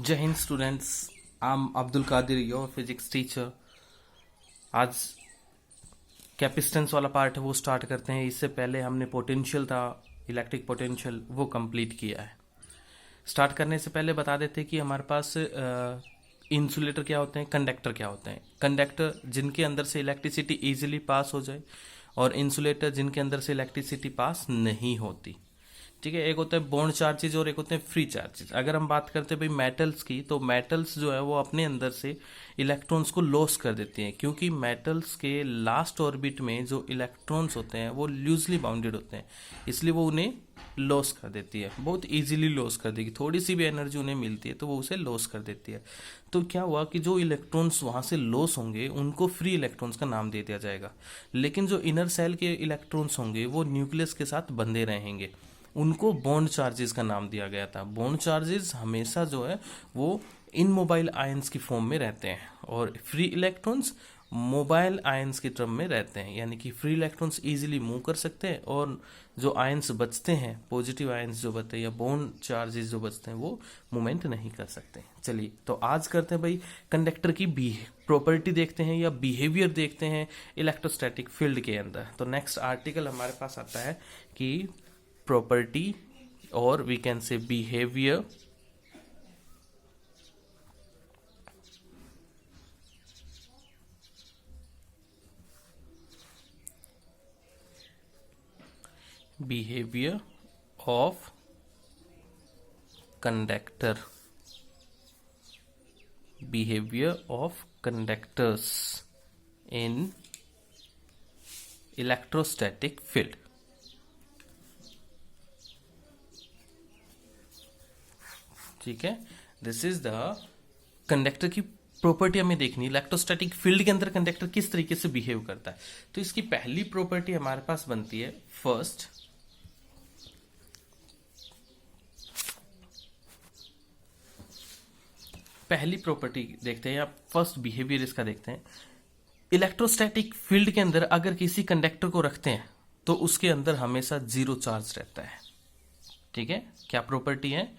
जय Hind students. I am Abdul Qadir, your physics teacher. आज capacitance वाला पार्ट है वो स्टार्ट करते हैं। इससे पहले हमने पोटेंशियल था, इलेक्ट्रिक पोटेंशियल, वो कंप्लीट किया है। स्टार्ट करने से पहले बता देते हैं कि हमारे पास इंसुलेटर क्या होते हैं, कंडक्टर क्या होते हैं। कंडक्टर जिनके अंदर से इलेक्ट्रिसिटी इजीली पास हो जाए, और इंसुलेटर जिनके अंदर से इलेक्ट्रिसिटी पास नहीं होती। ठीक है, एक होता है बॉन्ड चार्जेज और एक होते हैं फ्री चार्जेज। अगर हम बात करते हैं भाई मेटल्स की, तो मेटल्स जो है वो अपने अंदर से इलेक्ट्रॉन्स को लॉस कर देती हैं, क्योंकि मेटल्स के लास्ट ऑर्बिट में जो इलेक्ट्रॉन्स होते हैं वो लूजली बाउंडेड होते हैं, इसलिए वो उन्हें लॉस कर देती है। बहुत इजीली लॉस कर देगी, थोड़ी सी भी एनर्जी उन्हें मिलती है तो वो उसे लॉस कर देती है। तो क्या हुआ कि जो इलेक्ट्रॉन्स वहां से लॉस होंगे उनको फ्री इलेक्ट्रॉन्स का नाम दे दिया जाएगा, लेकिन जो इनर सेल के इलेक्ट्रॉन्स होंगे वो न्यूक्लियस के साथ बंधे रहेंगे, उनको बॉन्ड चार्जेस का नाम दिया गया था। बॉन्ड चार्जेस हमेशा जो है वो इनमोबाइल आयंस की फॉर्म में रहते हैं, और फ्री इलेक्ट्रॉन्स मोबाइल आयंस के टर्म में रहते हैं, यानी कि फ्री इलेक्ट्रॉन्स इजीली मूव कर सकते हैं, और जो आयंस बचते हैं, पॉजिटिव आयंस जो बचते हैं या बॉन्ड चार्जेस जो बचते हैं, वो मूवमेंट नहीं कर सकते। चलिए तो आज करते हैं भाई कंडक्टर की प्रॉपर्टी देखते हैं या बिहेवियर देखते हैं इलेक्ट्रोस्टैटिक फील्ड के अंदर। तो नेक्स्ट आर्टिकल हमारे पास आता है कि property, or we can say behavior of conductor, behavior of conductors in electrostatic field। ठीक है, दिस इज द कंडक्टर की प्रॉपर्टी हमें देखनी। इलेक्ट्रोस्टैटिक फील्ड के अंदर कंडक्टर किस तरीके से बिहेव करता है, तो इसकी पहली प्रॉपर्टी हमारे पास बनती है फर्स्ट, पहली प्रॉपर्टी देखते हैं या फर्स्ट बिहेवियर इसका देखते हैं। इलेक्ट्रोस्टैटिक फील्ड के अंदर अगर किसी कंडक्टर को रखते हैं तो उसके अंदर हमेशा जीरो चार्ज रहता है। ठीक है, क्या प्रॉपर्टी है?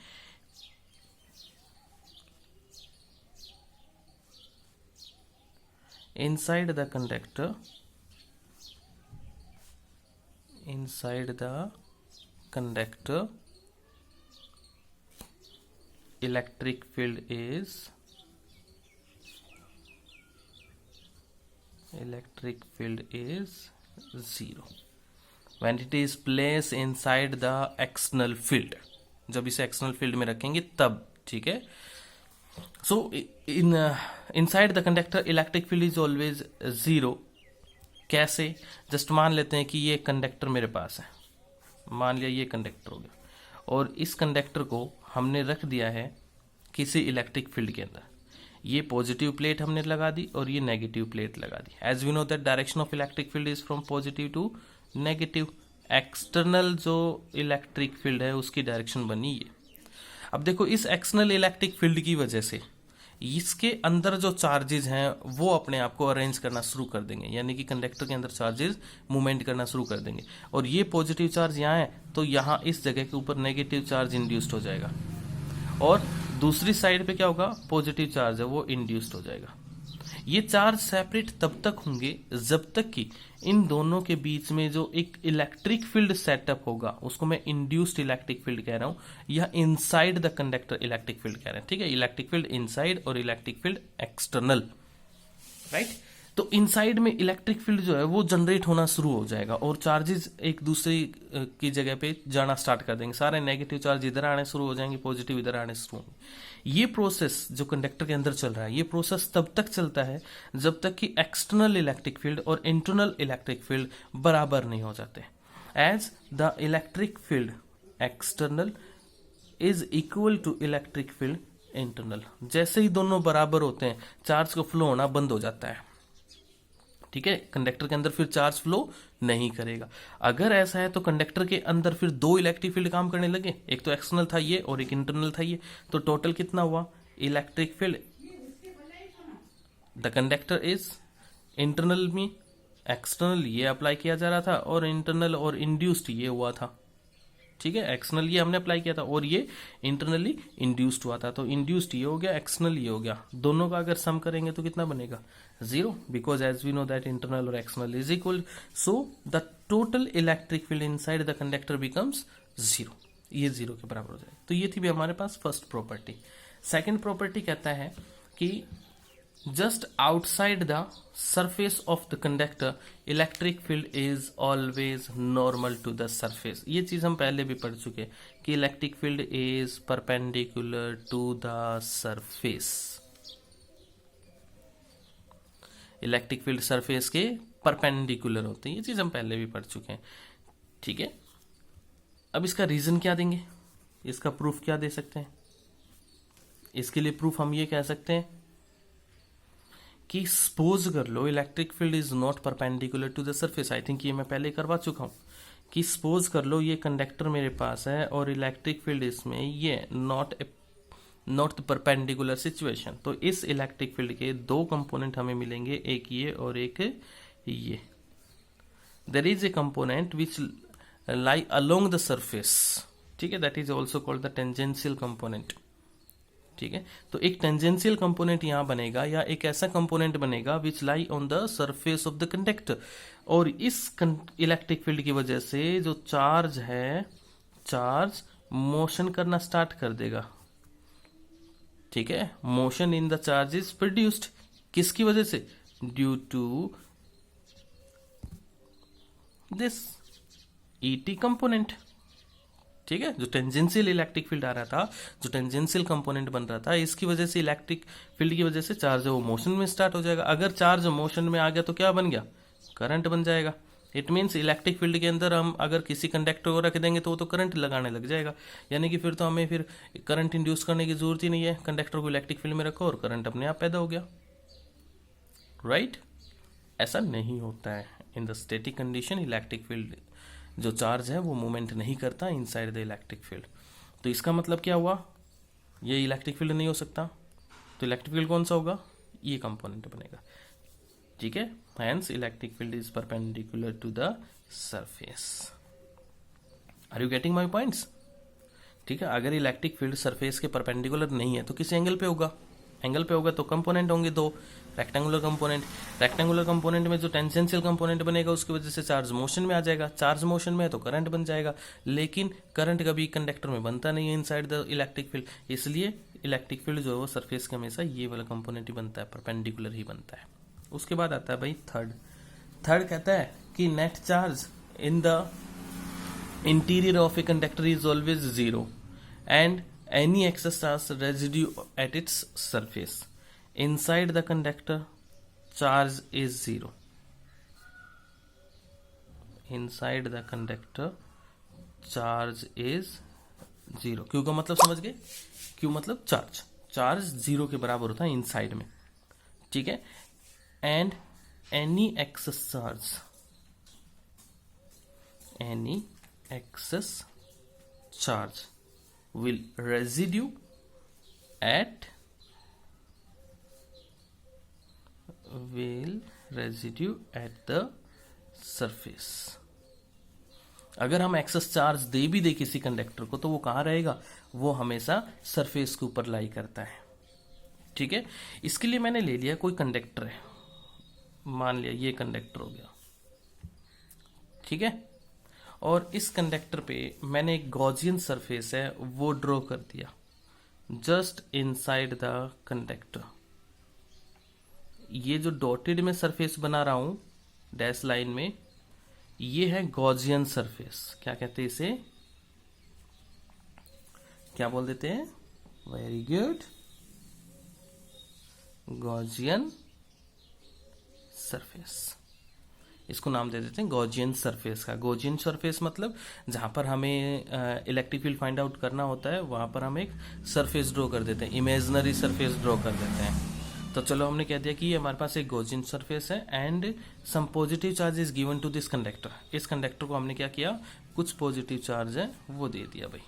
inside the conductor electric field is zero when it is placed inside the external field। जब इसे एक्सटर्नल फील्ड में रखेंगे तब। ठीक है, सो inside the conductor electric field is always zero. कैसे? जस्ट मान लेते हैं कि ये कंडक्टर मेरे पास है, मान लिया ये कंडक्टर हो गया, और इस कंडक्टर को हमने रख दिया है किसी इलेक्ट्रिक फील्ड के अंदर। ये पॉजिटिव प्लेट हमने लगा दी और ये नेगेटिव प्लेट लगा दी। As we know that direction of electric field is from positive to negative. External जो इलेक्ट्रिक फील्ड है उसकी डायरेक्शन बनी ये। अब देखो, इस एक्सटर्नल इलेक्ट्रिक फील्ड की वजह से इसके अंदर जो चार्जेस हैं वो अपने आप को अरेंज करना शुरू कर देंगे, यानी कि कंडक्टर के अंदर चार्जेस मूवमेंट करना शुरू कर देंगे। और ये पॉजिटिव चार्ज यहाँ है तो यहाँ इस जगह के ऊपर नेगेटिव चार्ज इंड्यूस्ड हो जाएगा, और दूसरी साइड पे क्या होगा, पॉजिटिव चार्ज है वो इंड्यूस्ड हो जाएगा। ये चार्ज सेपरेट तब तक होंगे जब तक कि इन दोनों के बीच में जो एक इलेक्ट्रिक फील्ड सेटअप होगा उसको मैं इंड्यूस्ड इलेक्ट्रिक फील्ड कह रहा हूं, या inside the conductor electric field कह रहे हैं। ठीक है, इलेक्ट्रिक फील्ड इनसाइड और इलेक्ट्रिक फील्ड एक्सटर्नल, राइट। तो इनसाइड में इलेक्ट्रिक फील्ड जो है वो जनरेट होना शुरू हो जाएगा, और चार्जेस एक दूसरे की जगह पे जाना स्टार्ट कर देंगे। सारे नेगेटिव चार्ज इधर आने शुरू हो जाएंगे, पॉजिटिव इधर आने शुरू होंगे। ये प्रोसेस जो कंडक्टर के अंदर चल रहा है, ये प्रोसेस तब तक चलता है जब तक कि एक्सटर्नल इलेक्ट्रिक फील्ड और इंटरनल इलेक्ट्रिक फील्ड बराबर नहीं हो जाते। As the electric field external is equal to electric field internal, जैसे ही दोनों बराबर होते हैं चार्ज का फ्लो होना बंद हो जाता है। ठीक है, कंडक्टर के अंदर फिर चार्ज फ्लो नहीं करेगा। अगर ऐसा है तो कंडक्टर के अंदर फिर दो इलेक्ट्रिक फील्ड काम करने लगे, एक तो एक्सटर्नल था ये और एक इंटरनल था ये, तो टोटल कितना हुआ electric field. The conductor is internal में एक्सटर्नल ये अप्लाई किया जा रहा था, और इंटरनल और इंड्यूस्ड ये हुआ था। ठीक है, एक्सटर्नल ये हमने अप्लाई किया था और ये इंटरनली इंड्यूस्ड हुआ था, तो इंड्यूस्ड ये हो गया, एक्सटर्नल ये हो गया, दोनों का अगर सम करेंगे तो कितना बनेगा, 0, because as we know that internal और external is equal, so the total electric field inside the conductor becomes 0, ये 0 के बराबर हो जाए। तो ये थी भी हमारे पास फर्स्ट प्रॉपर्टी। सेकेंड प्रॉपर्टी कहता है कि just outside the surface of the conductor electric field is always normal to the surface। ये चीज हम पहले भी पढ़ चुके कि electric field is perpendicular to the surface, electric field surface के परपेंडिकुलर होते हैं, ये चीज हम पहले भी पढ़ चुके हैं। ठीक है, अब इसका रीजन क्या देंगे, इसका प्रूफ क्या दे सकते हैं? इसके लिए प्रूफ हम ये कह सकते हैं कि सपोज कर लो electric field is not perpendicular to the surface. I think ये मैं पहले करवा चुका हूं कि सपोज कर लो ये कंडक्टर मेरे पास है और इलेक्ट्रिक फील्ड इसमें ये नॉट द परपेंडिकुलर सिचुएशन, तो इस इलेक्ट्रिक फील्ड के दो कंपोनेंट हमें मिलेंगे, एक ये और एक ये। There is a component which lie along the surface, ठीक है, that is also called the tangential component. ठीक है, तो एक टेंजेंशियल कंपोनेंट यहां बनेगा या एक ऐसा कंपोनेंट बनेगा which lie on the surface of the conductor, और इस इलेक्ट्रिक फील्ड की वजह से जो चार्ज है, चार्ज मोशन करना स्टार्ट कर देगा। ठीक है, motion in the charge is produced, किसकी वजह से? Due to this ET component. ठीक है, जो टेंजेंशियल इलेक्ट्रिक फील्ड आ रहा था, जो टेंजेंशियल कंपोनेंट बन रहा था, इसकी वजह से इलेक्ट्रिक फील्ड की वजह से चार्ज है वो मोशन में स्टार्ट हो जाएगा। अगर चार्ज मोशन में आ गया तो क्या बन गया? करंट बन जाएगा। इट मीन्स इलेक्ट्रिक फील्ड के अंदर हम अगर किसी कंडक्टर को रख देंगे तो वो तो करंट लगाने लग जाएगा, यानी कि फिर तो हमें फिर करंट इंड्यूस करने की जरूरत ही नहीं है, कंडक्टर को इलेक्ट्रिक फील्ड में रखो और करंट अपने आप पैदा हो गया। राइट, ऐसा नहीं होता है। In the static condition electric field जो चार्ज है वो मूवमेंट नहीं करता इनसाइड द इलेक्ट्रिक फील्ड। तो इसका मतलब क्या हुआ? ये इलेक्ट्रिक फील्ड नहीं हो सकता, तो इलेक्ट्रिक फील्ड कौन सा होगा? ये कंपोनेंट बनेगा। ठीक है, hence electric field is perpendicular to the surface. Are you getting my points? ठीक है, अगर इलेक्ट्रिक फील्ड सरफेस के परपेंडिकुलर नहीं है तो किस एंगल पे होगा? एंगल पे होगा तो कंपोनेंट होंगे दो, रेक्टेंगुलर कंपोनेंट। रेक्टेंगुलर कंपोनेंट में जो टेंजेंशियल कंपोनेंट बनेगा उसकी वजह से चार्ज मोशन में आ जाएगा, चार्ज मोशन में है तो करंट बन जाएगा, लेकिन करंट कभी कंडक्टर में बनता नहीं है इनसाइड द इलेक्ट्रिक फील्ड, इसलिए इलेक्ट्रिक फील्ड जो है वो सरफेस के हमेशा ये वाला कंपोनेंट ही बनता है, परपेंडिकुलर ही बनता है। उसके बाद आता है भाई थर्ड कहता है कि net charge in the interior of a conductor is always 0 and any excess charge residue at its surface. Inside the conductor, charge is 0. Inside the conductor, charge is 0. क्यों का मतलब समझ गए? क्यों मतलब चार्ज 0 के बराबर होता है इनसाइड में। ठीक है, and any excess charge will residue at the surface। अगर हम एक्सेस चार्ज दे भी दे किसी कंडक्टर को तो वो कहाँ रहेगा? वो हमेशा सरफेस के ऊपर लाई करता है। ठीक है, इसके लिए मैंने ले लिया कोई कंडक्टर है, मान लिया ये कंडक्टर हो गया। ठीक है, और इस कंडक्टर पे मैंने एक गॉसियन सरफेस है वो ड्रॉ कर दिया जस्ट इनसाइड द कंडक्टर। ये जो डॉटेड में सरफेस बना रहा हूं डैश लाइन में, ये है गॉसियन सरफेस। क्या कहते हैं इसे? क्या बोल देते हैं? Very good, Gaussian surface. इसको नाम दे देते हैं गॉसियन सरफेस का। गॉसियन सरफेस मतलब जहां पर हमें इलेक्ट्रिक फील्ड फाइंड आउट करना होता है वहां पर हम एक सरफेस ड्रॉ कर देते हैं, इमेजिनरी सरफेस ड्रॉ कर देते हैं। तो चलो हमने कह दिया कि ये हमारे पास एक गॉसियन सरफेस है and some positive charge is given to this conductor. इस कंडक्टर को हमने क्या किया? कुछ पॉजिटिव चार्ज है वो दे दिया भाई।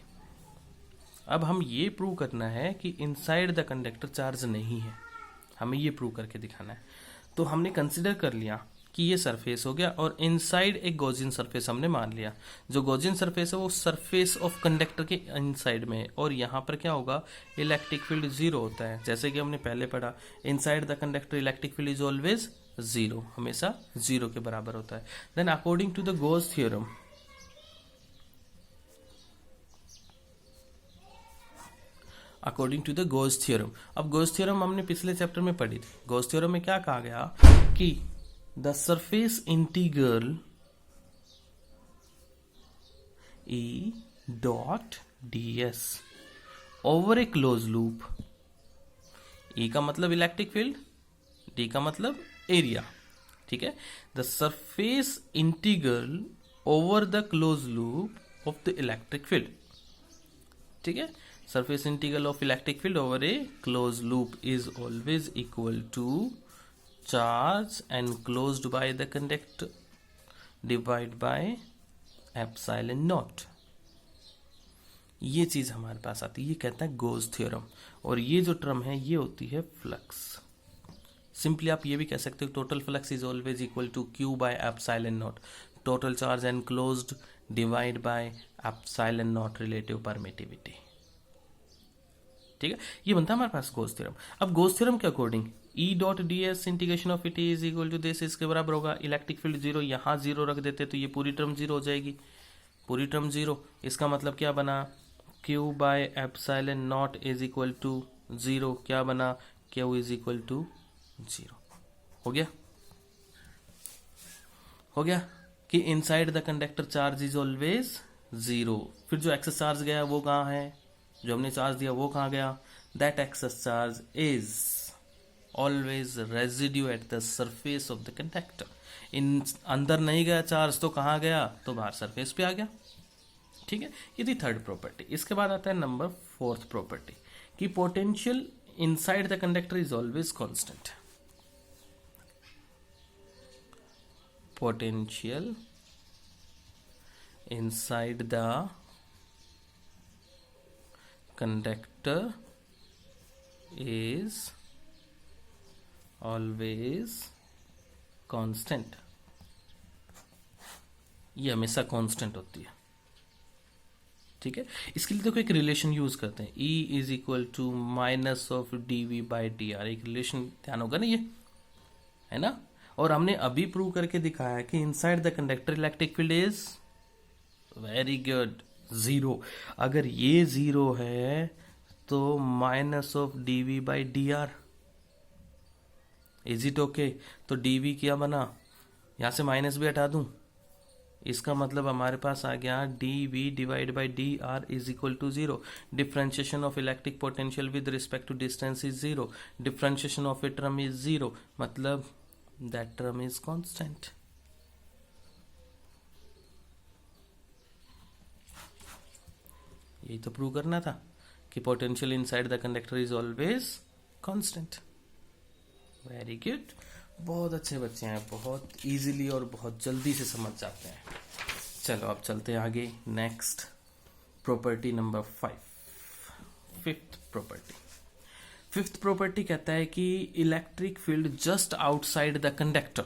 अब हम ये प्रूव करना है कि इनसाइड द कंडक्टर चार्ज नहीं है, हमें ये प्रूव करके दिखाना है। तो हमने कंसिडर कर लिया कि ये सरफेस हो गया, और इनसाइड एक गॉसियन सरफेस हमने मान लिया। जो गॉसियन सरफेस है वो सरफेस ऑफ कंडक्टर के इनसाइड में है, और यहाँ पर क्या होगा, इलेक्ट्रिक फील्ड जीरो होता है। जैसे कि हमने पहले पढ़ा, inside the conductor electric field is always zero, हमेशा जीरो के बराबर होता है। Then according to the Gauss theorem, according to the Gauss theorem, अब गॉस थ्योरम हमने पिछले चैप्टर में पढ़ी थी। गॉस थ्योरम में क्या कहा गया कि the surface integral E dot d s over a close loop, E का मतलब इलेक्ट्रिक फील्ड, डी का मतलब एरिया, ठीक है। The surface integral over the close loop of the electric field, ठीक है। Surface integral of electric field over a closed loop is always equal to charge enclosed by the conductor divided by epsilon naught। ये चीज हमारे पास आती है, ये कहता है गॉस थ्योरम, और ये जो टर्म है ये होती है फ्लक्स। सिंपली आप ये भी कह सकते हो total flux is always equal to Q by epsilon naught, total charge enclosed divide by epsilon naught relative permittivity, ठीक है। ये बनता है हमारे पास गॉस थ्योरम। अब गॉस थ्योरम के according E dot d s integration of it is equal to this, इसके बराबर होगा इलेक्ट्रिक फील्ड जीरो, यहां जीरो रख देते तो ये पूरी टर्म जीरो हो जाएगी, पूरी टर्म जीरो। इसका मतलब क्या बना, q by epsilon naught is equal to zero, क्या बना, q is equal to zero. हो गया, हो गया कि inside the conductor charge is always zero. फिर जो एक्सेस चार्ज गया वो कहाँ है, जो हमने चार्ज दिया वो कहाँ गया, that excess charge is always residue at the surface of the conductor. इन अंदर नहीं गया चार्ज तो कहाँ गया, तो बाहर सरफेस पे आ गया, ठीक है। ये थी थर्ड प्रॉपर्टी। इसके बाद आता है नंबर फोर्थ प्रॉपर्टी कि potential inside the conductor is always constant. Potential inside the conductor is always constant, ये हमेशा कांस्टेंट होती है, ठीक है। इसके लिए देखो एक रिलेशन यूज करते हैं, E is equal to minus of d v by d r, एक रिलेशन ध्यान होगा ना, ये है ना। और हमने अभी प्रूव करके दिखाया कि inside the conductor electric field is very good zero. अगर ये जीरो है तो minus of d v by d r, is it okay. तो डी वी क्या बना, यहां से माइनस भी हटा दूं, इसका मतलब हमारे पास आ गया d v divide by d r is equal to zero. Differentiation of electric potential with respect to distance is zero, differentiation of a term is zero, मतलब दैट टर्म इज कांस्टेंट। यही तो प्रूव करना था कि potential inside the conductor is always constant. Very good, बहुत अच्छे बच्चे हैं, बहुत इजीली और बहुत जल्दी से समझ जाते हैं। चलो अब चलते हैं आगे, next property number 5, fifth property. Fifth property कहता है कि electric field just outside the conductor,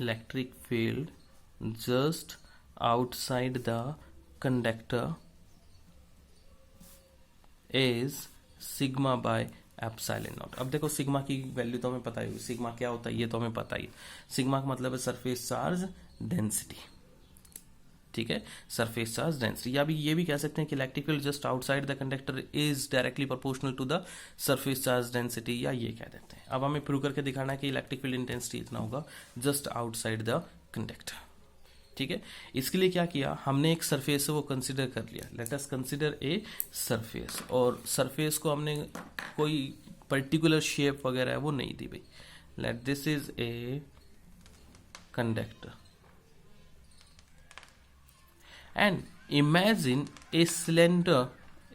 electric field just outside the conductor is sigma by epsilon naught। अब देखो सिग्मा की वैल्यू तो हमें पता ही, सिग्मा क्या होता है ये तो हमें पता ही। सिग्मा का मतलब है सरफेस चार्ज डेंसिटी, ठीक है, सरफेस चार्ज डेंसिटी। या भी ये भी कह सकते हैं कि electric field just outside the conductor is directly proportional to the surface charge density, या ये कह देते हैं। अब हमें प्रूव करके दिखाना है कि इलेक्ट्रिक फील्ड इंटेंसिटी इतना होगा जस्ट आउटसाइड द कंडक्टर, ठीक है। इसके लिए क्या किया हमने, एक सरफेस है वो कंसिडर कर लिया, let us consider a surface, और सरफेस को हमने कोई पर्टिकुलर शेप वगैरह है वो नहीं दी भाई। Let this is a conductor and imagine a cylinder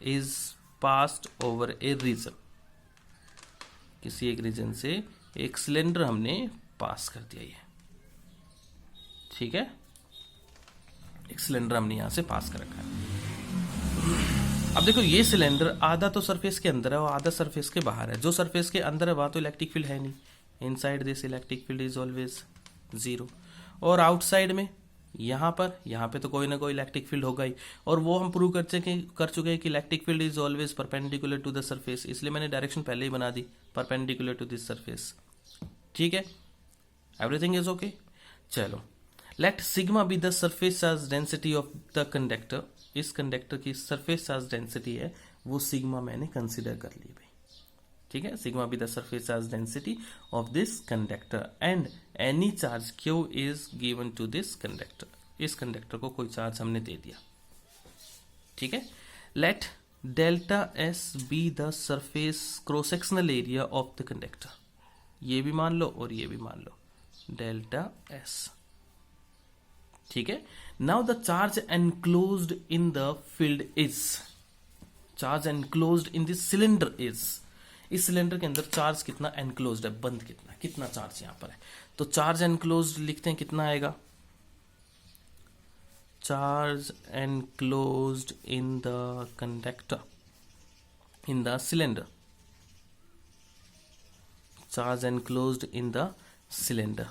is passed over a region, किसी एक रीजन से एक सिलेंडर हमने पास कर दिया, ये ठीक है, एक सिलेंडर हमने यहां से पास कर रखा है। अब देखो ये सिलेंडर आधा तो सरफेस के अंदर है और आधा सरफेस के बाहर है। जो सरफेस के अंदर है वहां तो इलेक्ट्रिक फील्ड है नहीं, inside this electric field is always zero. और आउटसाइड में यहाँ पे तो कोई ना कोई इलेक्ट्रिक फील्ड होगा ही, और वो हम प्रूव कर चुके हैं कि electric field is always perpendicular to the surface, इसलिए मैंने डायरेक्शन पहले ही बना दी, परपेंडिकुलर टू दिस सरफेस। ठीक है, एवरीथिंग इज ओके। चलो, let sigma be the surface charge density of the conductor. इस कंडक्टर की सरफेस चार्ज डेंसिटी है वो सिग्मा मैंने कंसिडर कर ली भाई। ठीक है, sigma be the surface charge density of this conductor and any charge Q is given to this conductor. इस कंडक्टर को कोई चार्ज हमने दे दिया। ठीक है, let delta S be the surface cross sectional area of the conductor. ये भी मान लो और ये भी मान लो, डेल्टा एस। ठीक है, now the charge enclosed in the field is, charge enclosed in this cylinder is, इस सिलेंडर के अंदर चार्ज कितना एनक्लोज्ड है, बंद कितना चार्ज यहां पर है। तो चार्ज एनक्लोज्ड लिखते हैं, कितना आएगा, charge enclosed in the conductor in the cylinder, charge enclosed in the cylinder,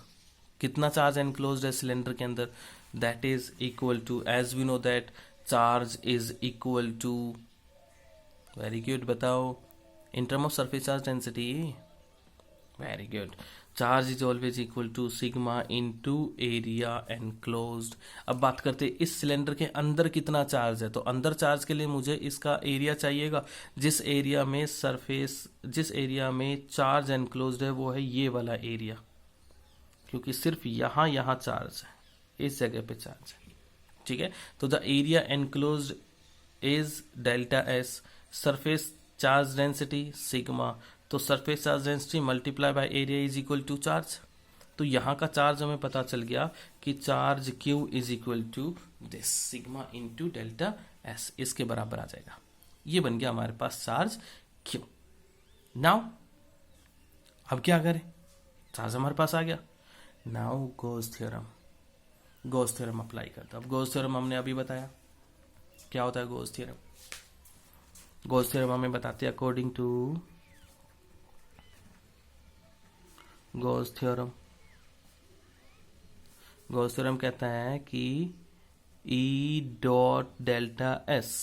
कितना चार्ज एनक्लोज्ड है सिलेंडर के अंदर, that is equal to, as we know that charge is equal to, very good, बताओ, in term of surface charge density, very good, charge is always equal to sigma into area enclosed। अब बात करते हैं इस cylinder के अंदर कितना charge है, तो अंदर चार्ज के लिए मुझे इसका एरिया चाहिएगा, जिस एरिया में सरफेस, जिस एरिया में चार्ज एनक्लोज्ड है वो है ये वाला एरिया, क्योंकि सिर्फ यहाँ चार्ज है, इस जगह पे चार्ज है। ठीक है, तो the area enclosed is delta S, surface charge density sigma, तो surface charge density multiply by area is equal to charge. तो यहाँ का चार्ज हमें पता चल गया कि charge Q is equal to this sigma into delta S, इसके बराबर आ जाएगा। ये बन गया हमारे पास चार्ज क्यू। नाउ अब क्या करें, चार्ज हमारे पास आ गया, now Gauss theorem, Gauss theorem apply करते। अब गॉस थ्योरम हमने अभी बताया क्या होता है गॉस थ्योरम। गॉस थ्योरम हमें बताते हैं according to Gauss theorem, Gauss theorem कहता है कि E dot delta S,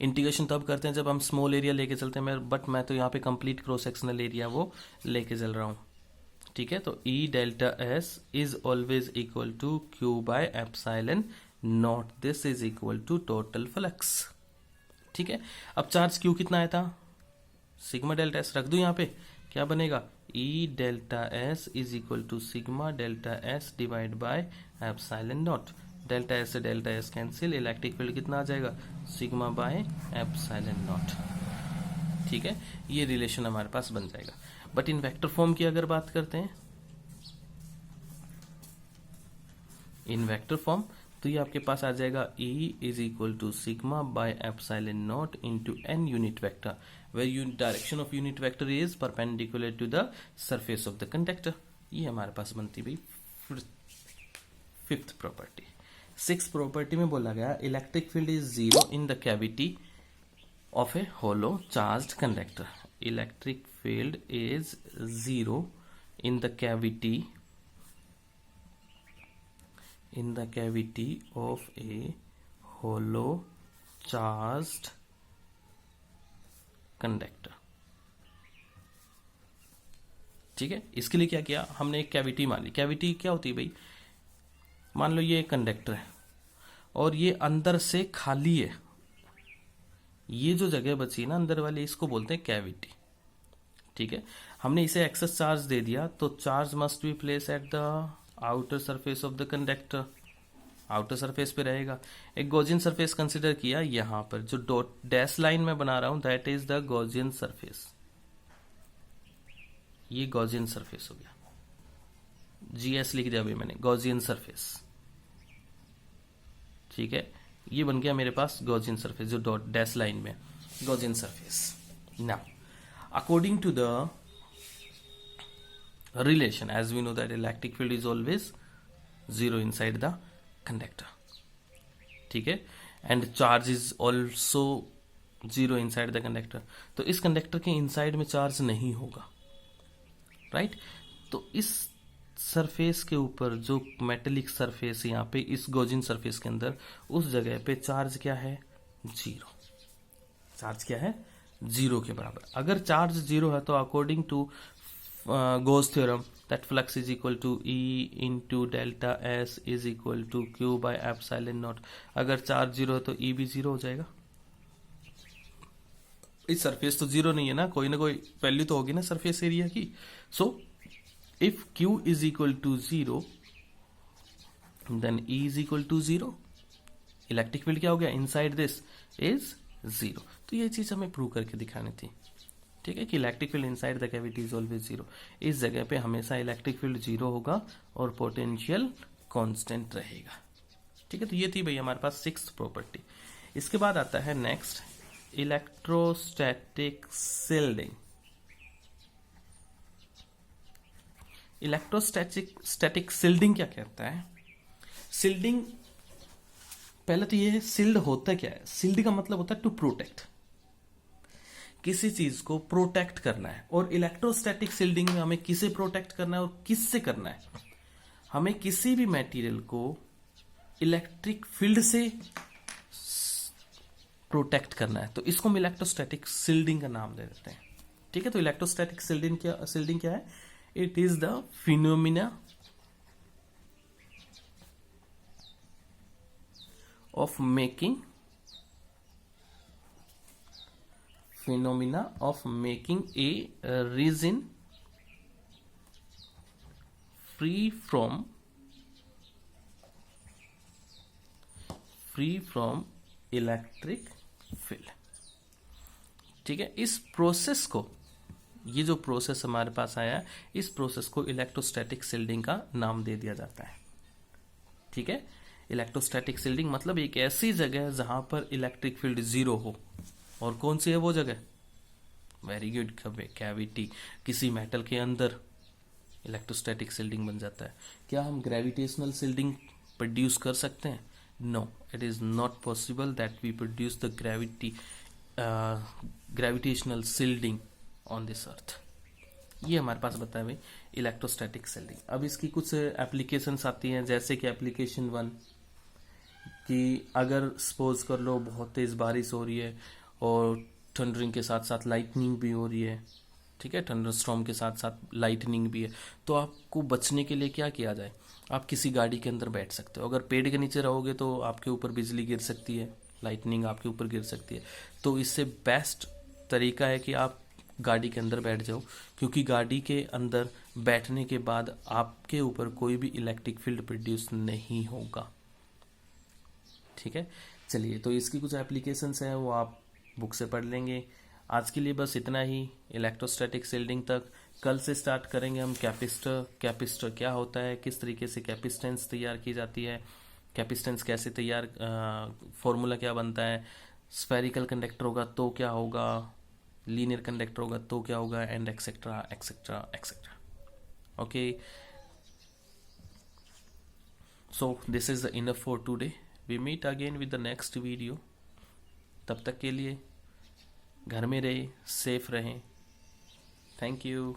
integration तब करते हैं जब हम स्मॉल एरिया लेके चलते हैं, बट मैं तो यहाँ पे कंप्लीट क्रॉस सेक्शनल एरिया वो लेके चल रहा हूँ। ठीक है, तो E delta S is always equal to Q by epsilon naught, this is equal to total flux. ठीक है, अब चार्ज क्यू कितना आया था, सिग्मा डेल्टा एस रख दू यहाँ पे, क्या बनेगा, E delta S is equal to sigma delta S divide by epsilon naught, delta S से delta S cancel, electric field कितना आ जाएगा, सिग्मा बाय एप्सिलॉन नॉट। ठीक है, ये रिलेशन हमारे पास बन जाएगा। बट इन वेक्टर फॉर्म की अगर बात करते हैं, इन वेक्टर फॉर्म, तो ये आपके पास आ जाएगा E is equal to sigma by epsilon naught into n unit vector, where direction of unit vector is perpendicular to the surface of the conductor. ये हमारे पास बनती भाई फिफ्थ प्रॉपर्टी। सिक्स प्रॉपर्टी में बोला गया electric field is zero in the cavity of a hollow charged conductor, electric field is zero in the cavity, in the cavity of a hollow charged conductor। ठीक है, इसके लिए क्या किया हमने, एक कैविटी मान ली। कैविटी क्या होती है भाई, मान लो ये एक कंडक्टर है और ये अंदर से खाली है, ये जो जगह बची ना अंदर वाली, इसको बोलते हैं कैविटी। ठीक है, हमने इसे एक्सेस चार्ज दे दिया, तो charge must be place at the outer surface of the conductor, outer surface पे रहेगा। एक गॉसियन सरफेस कंसिडर किया, यहां पर जो डॉट डैश लाइन में बना रहा हूं that is the Gaussian surface, ये गॉसियन सरफेस हो गया, जीएस लिख दिया अभी मैंने, गॉसियन सरफेस। ठीक है, ये बन गया मेरे पास गॉसियन सरफेस, जो डॉट डैश लाइन में Gaussian surface. Now according to the relation, as we know that electric field is always zero inside the conductor। ठीक है, and charge is also zero inside the conductor। तो इस conductor के inside में charge नहीं होगा, right. तो इस सरफेस के ऊपर जो मेटेलिक सरफेस यहाँ पे इस गॉसियन सरफेस के अंदर, उस जगह पे चार्ज क्या है, जीरो। चार्ज क्या है, जीरो के बराबर। अगर चार्ज जीरो है तो according to Gauss theorem that flux is equal to E into delta S is equal to Q by epsilon naught. अगर चार्ज जीरो है तो ई भी जीरो हो जाएगा। इस सरफेस तो जीरो नहीं है ना कोई वैल्यू तो होगी ना सरफेस एरिया की। So if Q is equal to zero then E is equal to zero. Electric field क्या हो गया, इनसाइड दिस इज जीरो। तो ये चीज हमें प्रूव करके दिखानी थी, ठीक है, कि electric field inside the cavity is always zero. इस जगह पे हमेशा इलेक्ट्रिक फील्ड जीरो होगा और पोटेंशियल कांस्टेंट रहेगा, ठीक है। तो ये थी भाई हमारे पास सिक्स्थ प्रॉपर्टी। इसके बाद आता है next, electrostatic shielding. Electrostatic shielding क्या कहता है? शिल्डिंग, पहले तो ये शिल्ड होता क्या है? शिल्ड का मतलब होता है टू प्रोटेक्ट, किसी चीज को प्रोटेक्ट करना है। और इलेक्ट्रोस्टैटिक शिल्डिंग में हमें किसे प्रोटेक्ट करना है और किससे करना है? हमें किसी भी मटेरियल को इलेक्ट्रिक फील्ड से प्रोटेक्ट करना है, तो इसको हम इलेक्ट्रोस्टैटिक शिल्डिंग का नाम दे देते हैं, ठीक है। तो इलेक्ट्रोस्टैटिक शिल्डिंग क्या है? It is the phenomena of making a region free from electric field, ठीक है। इस प्रोसेस को, ये जो प्रोसेस हमारे पास आया है, इस प्रोसेस को इलेक्ट्रोस्टैटिक शिल्डिंग का नाम दे दिया जाता है, ठीक है। इलेक्ट्रोस्टैटिक शिल्डिंग मतलब एक ऐसी जगह जहां पर इलेक्ट्रिक फील्ड जीरो हो। और कौन सी है वो जगह? वेरी गुड, कैविटी, किसी मेटल के अंदर इलेक्ट्रोस्टैटिक शिल्डिंग बन जाता है। क्या हम ग्रेविटेशनल शिल्डिंग प्रोड्यूस कर सकते हैं? No, it is not possible that we produce the gravitational shielding on this earth. ये हमारे पास बताया भाई इलेक्ट्रोस्टैटिक शिल्डिंग। अब इसकी कुछ एप्लीकेशंस आती हैं, जैसे कि एप्लीकेशन 1 कि अगर सपोज कर लो बहुत तेज बारिश हो रही है और थंडरिंग के साथ साथ लाइटनिंग भी हो रही है, ठीक है, थंडर स्टॉर्म के साथ साथ लाइटनिंग भी है, तो आपको बचने के लिए क्या किया जाए? आप किसी गाड़ी के अंदर बैठ सकते हो। अगर पेड़ के नीचे रहोगे तो आपके ऊपर बिजली गिर सकती है, लाइटनिंग आपके ऊपर गिर सकती है। तो इससे बेस्ट तरीका है कि आप गाड़ी के अंदर बैठ जाओ, क्योंकि गाड़ी के अंदर बैठने के बाद आपके ऊपर कोई भी इलेक्ट्रिक फील्ड प्रोड्यूस नहीं होगा, ठीक है। चलिए, तो इसकी कुछ एप्लीकेशंस हैं वो आप बुक से पढ़ लेंगे। आज के लिए बस इतना ही, इलेक्ट्रोस्टैटिक शिल्डिंग तक। कल से स्टार्ट करेंगे हम कैपेसिटर क्या होता है, किस तरीके से कैपेसिटेंस तैयार की जाती है, कैपेसिटेंस कैसे तैयार, फॉर्मूला क्या बनता है, स्फेरिकल कंडक्टर होगा तो क्या होगा, लीनियर कंडक्टर होगा तो क्या होगा, and etcetera etcetera etcetera. Okay, so this is the enough for today. We meet again with the next video. तब तक के लिए घर में रहे, सेफ रहें। Thank you.